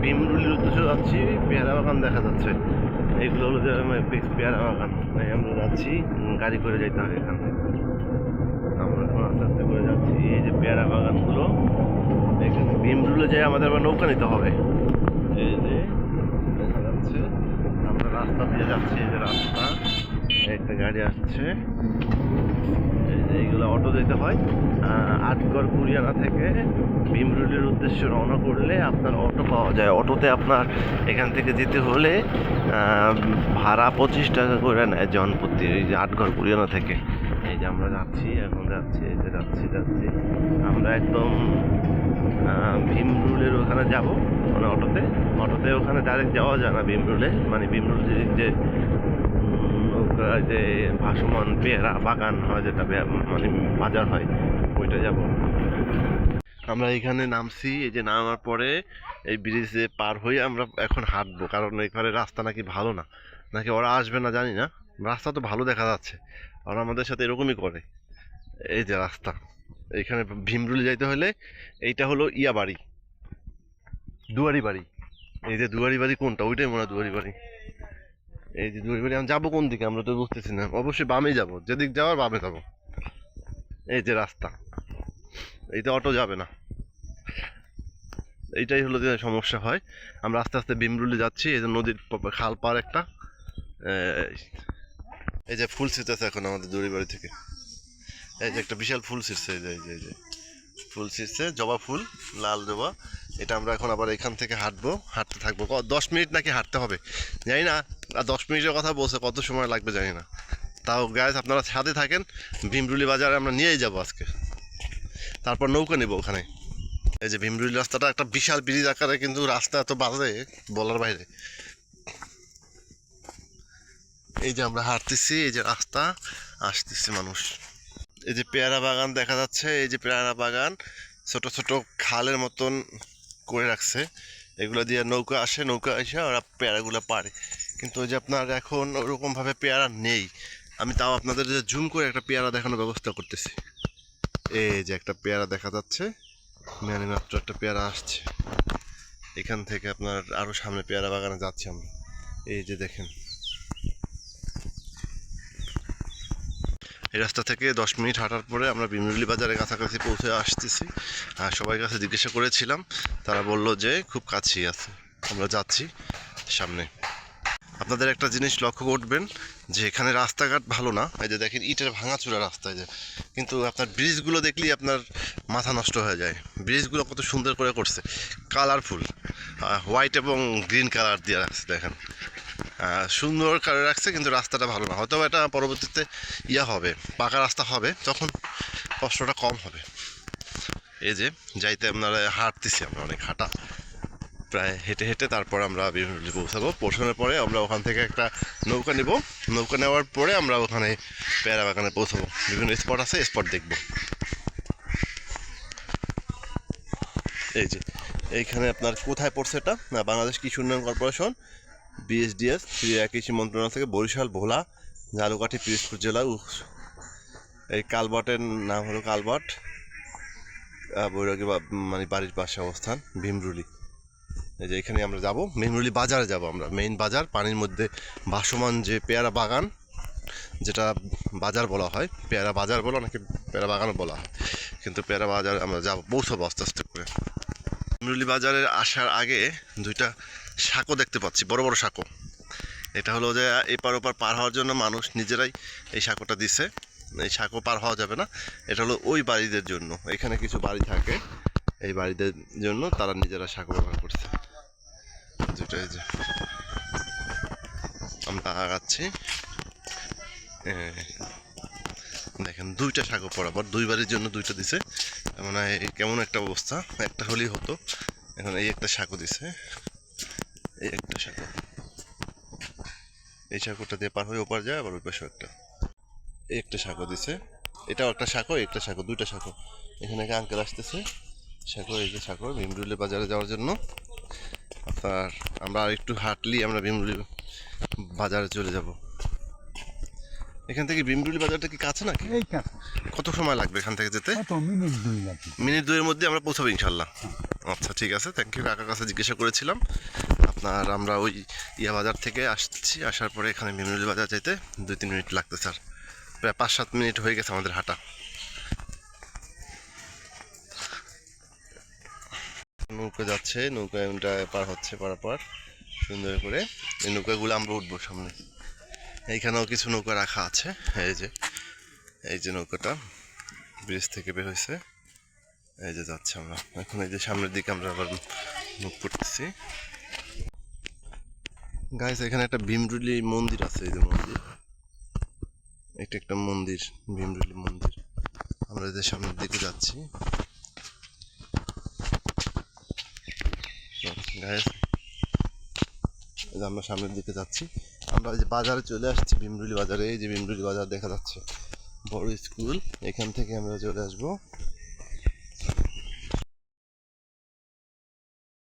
ভীমরুলির উদ্দেশ্যে যাচ্ছি। পেয়ারা বাগান দেখা যাচ্ছে, এইগুলো হলো যে পেয়ারা বাগান। তাই আমরা যাচ্ছি, গাড়ি করে যেতে হবে এখান থেকে। আমরা এখন আস্তে আস্তে করে যাচ্ছি। এই যে পেয়ারা বাগানগুলো, এখানে ভীমরুলে যেয়ে আমাদের আবার নৌকা নিতে হবে। এই যে দেখা যাচ্ছে আমরা রাস্তা দিয়ে যাচ্ছি। এই যে রাস্তা, একটা গাড়ি আসছে। এই যে এইগুলো অটো যেতে হয়। আটগড় কুরিয়ানা থেকে ভীমরুলির উদ্দেশ্যে রওনা করলে আপনার অটো পাওয়া যায়। অটোতে আপনার এখান থেকে যেতে হলে ভাড়া 25 টাকা করে নেয় জনপ্রতি। এই যে আটগড় কুরিয়ানা থেকে এই যে আমরা যাচ্ছি, এখন যাচ্ছি, এই যে যাচ্ছি আমরা একদম ভীমরুলের ওখানে যাব। মানে অটোতে ওখানে ডাইরেক্ট যাওয়া যায় না ভীমরুলে। মানে ভীমরুলের যে যে ভাসমান পেয়ারা বাগান হয়, যেটা মানে বাজার হয়, ওইটা যাব আমরা। এখানে নামছি। এই যে নামার পরে এই ব্রিজে পার হয়ে আমরা এখন হাঁটবো, কারণ এখানে রাস্তা নাকি ভালো না, নাকি ওরা আসবে না জানি না। রাস্তা তো ভালো দেখা যাচ্ছে, ওরা আমাদের সাথে এরকমই করে। এই যে রাস্তা, এইখানে ভীমরুলি যাইতে হলে এইটা হলো ইয়া বাড়ি, দুয়ারি বাড়ি। এই যে দুয়ারি বাড়ি কোনটা, ওইটাই মনে হয় দুয়ারি বাড়ি। এই যে দুয়ারি বাড়ি আমি যাবো কোন দিকে আমরা তো বুঝতেছি না। অবশ্যই বামেই যাবো, যেদিক যাওয়ার বামে যাবো। এই যে রাস্তা, এইটা অটো যাবে না। এইটাই হলো যে সমস্যা হয়। আমরা আস্তে আস্তে ভীমরুলি যাচ্ছি। এই যে নদীর খাল পার একটা। এই যে ফুল ছিঁড়তেছে এখন আমাদের দুয়ারি বাড়ি থেকে। এই যে একটা বিশাল ফুল ছিঁড়ছে, এই যে ফুল ছিঁড়ছে, জবা ফুল, লাল জবা। এটা আমরা এখন আবার এখান থেকে হাঁটতে থাকবো। 10 মিনিট নাকি হাঁটতে হবে, জানি না। আর 10 মিনিটের কথা বলছে, কত সময় লাগবে জানি না। তাও গাইস আপনারা সাথে থাকেন, ভীমরুলি বাজারে আমরা নিয়েই যাবো আজকে। তারপর নৌকা নেবো ওখানে। এই যে ভীমরুলি রাস্তাটা একটা বিশাল ব্রিজ আকারে, কিন্তু রাস্তা এত বাজে বলার বাইরে। এই যে আমরা হাঁটতেছি, এই যে রাস্তা, আসতেছে মানুষ। এই যে পেয়ারা বাগান দেখা যাচ্ছে। এই যে পেয়ারা বাগান ছোট ছোট খালের মতন করে রাখছে। এগুলো দিয়ে নৌকা আসে, নৌকা এসে ওরা পেয়ারাগুলো পারে। কিন্তু ওই যে আপনার এখন ওরকমভাবে পেয়ারা নেই। আমি তাও আপনাদের যে জুম করে একটা পেয়ারা দেখানোর ব্যবস্থা করতেছি। এই যে একটা পেয়ারা দেখা যাচ্ছে, মানে মাত্র একটা পেয়ারা আসছে। এখান থেকে আপনার আরও সামনে পেয়ারা বাগানে যাচ্ছি আমরা। এই যে দেখেন, এই রাস্তা থেকে 10 মিনিট হাঁটার পরে আমরা ভীমরুলি বাজারের কাছাকাছি পৌঁছে আসতেছি। আর সবাই কাছে জিজ্ঞাসা করেছিলাম, তারা বললো যে খুব কাছেই আছে। আমরা যাচ্ছি সামনে। আপনাদের একটা জিনিস লক্ষ্য করবেন যে এখানে রাস্তাঘাট ভালো না। এই যে দেখেন ইটের ভাঙাচোরা রাস্তা। যে কিন্তু আপনার ব্রিজগুলো দেখলেই আপনার মাথা নষ্ট হয়ে যায়। ব্রিজগুলো কত সুন্দর করে করছে, কালারফুল, হোয়াইট এবং গ্রিন কালার দিয়ে রাখছে। দেখেন সুন্দর করে রাখছে, কিন্তু রাস্তাটা ভালো না। হয়তো এটা পরবর্তীতে হবে, পাকা রাস্তা হবে, তখন কষ্টটা কম হবে। এই যে যাইতে আপনারা হাঁটতেছি, আমরা অনেক হাঁটা, প্রায় হেঁটে হেঁটে তারপর আমরা ভীমরুলি পৌঁছাবো। পৌঁছানোর পরে আমরা ওখান থেকে একটা নৌকা নেব। নৌকা নেওয়ার পরে আমরা ওখানে পেয়ারা বাগানে পৌঁছাবো। বিভিন্ন স্পট আছে, স্পট দেখব। এই যে এইখানে আপনার কোথায় পড়ছে এটা, না বাংলাদেশ কৃষি উন্নয়ন কর্পোরেশন, BSDS, কৃষি মন্ত্রণালয় থেকে বরিশাল, ভোলা, ঝালকাঠি, পিরোজপুর জেলা। এই কালভার্টের নাম হলো কালভার্ট বৈরাগী, মানে বাড়ির পাশে অবস্থান ভীমরুলি। এই যে এখানে আমরা যাব, ভীমরুলি বাজারে যাব আমরা। মেইন বাজার, পানির মধ্যে ভাসমান যে পেয়ারা বাগান, যেটা বাজার বলা হয়। পেয়ারা বাজার বলা নাকি পেয়ারা বাগানও বলা হয়, কিন্তু পেয়ারা বাজার আমরা যাব, পৌঁছাবো আস্তে আস্তে করে। ভীমরুলি বাজারে আসার আগে দুইটা সাঁকো দেখতে পাচ্ছি, বড় বড় সাঁকো। এটা হলো যে এপার ওপার পার হওয়ার জন্য মানুষ নিজেরাই এই সাঁকোটা দিছে। এই সাঁকো পার হওয়া যাবে না, এটা হলো ওই বাড়িদের জন্য। এখানে কিছু বাড়ি থাকে, এই বাড়িদের জন্য তারা নিজেরা সাঁকো ব্যবহার করছে। যেটাই যে আমরা আগাচ্ছি, দেখেন দুইটা সাঁকো বরাবর, দুই বাড়ির জন্য দুইটা দিছে। মানে কেমন একটা অবস্থা, একটা হলেই হতো। এখন এই একটা সাঁকো দিছে, এই একটা সাঁকো, এই সাঁকোটা দিয়ে পার হয়ে ওপার যায়, আবার ওই পাশেও এই একটা সাঁকো দিছে। এটাও একটা সাঁকো, একটা সাঁকো, দুইটা সাঁকো। এখানে একটা আঙ্কেল আসতেছে, সাঁকো, এই যে সাঁকো ভীমরুলি বাজারে যাওয়ার জন্য। আপনার আমরা আর একটু হাঁটলি আমরা ভীমরুলি বাজারে চলে যাব। এখান থেকে ভীমরুলি বাজারটা কি কাছে নাকি? এই কাছে। কত সময় লাগবে এখান থেকে যেতে? মিনিট 2 লাগবে। মিনিট 2-এর মধ্যে আমরা পৌঁছাবো ইনশাল্লাহ। আচ্ছা ঠিক আছে, থ্যাংক ইউ। কাকার কাছে জিজ্ঞাসা করেছিলাম আপনার, আমরা ওই ইয়া বাজার থেকে আসছি, আসার পরে এখানে ভীমরুলি বাজার যেতে 2-3 মিনিট লাগতে স্যার, প্রায় 5-7 মিনিট হয়ে গেছে আমাদের হাঁটা। নৌকা যাচ্ছে, নৌকায় পার হচ্ছে, পারাপার সুন্দর করে। এই নৌকাগুলো আমরা উঠবো সামনে। এইখানেও কিছু নৌকা রাখা আছে, এই যে নৌকাটা ব্রিজ থেকে বের হয়েছে, এই যে যাচ্ছে আমরা এখন। এই যে সামনের দিকে আমরা আবার মুভ করতেছি। গাইস এখানে একটা ভীমরুলি মন্দির আছে, এই যে মন্দির, এটা একটা মন্দির, ভীমরুলি মন্দির। আমরা এই যে সামনের দিকে যাচ্ছি গাইস, এই যে আমরা সামনের দিকে যাচ্ছি। আমরা এই যে বাজারে চলে আসছি, ভীমরুলি বাজারে। এই যে ভীমরুলি বাজার দেখা যাচ্ছে, বড় স্কুল, এখান থেকে আমরা চলে আসবো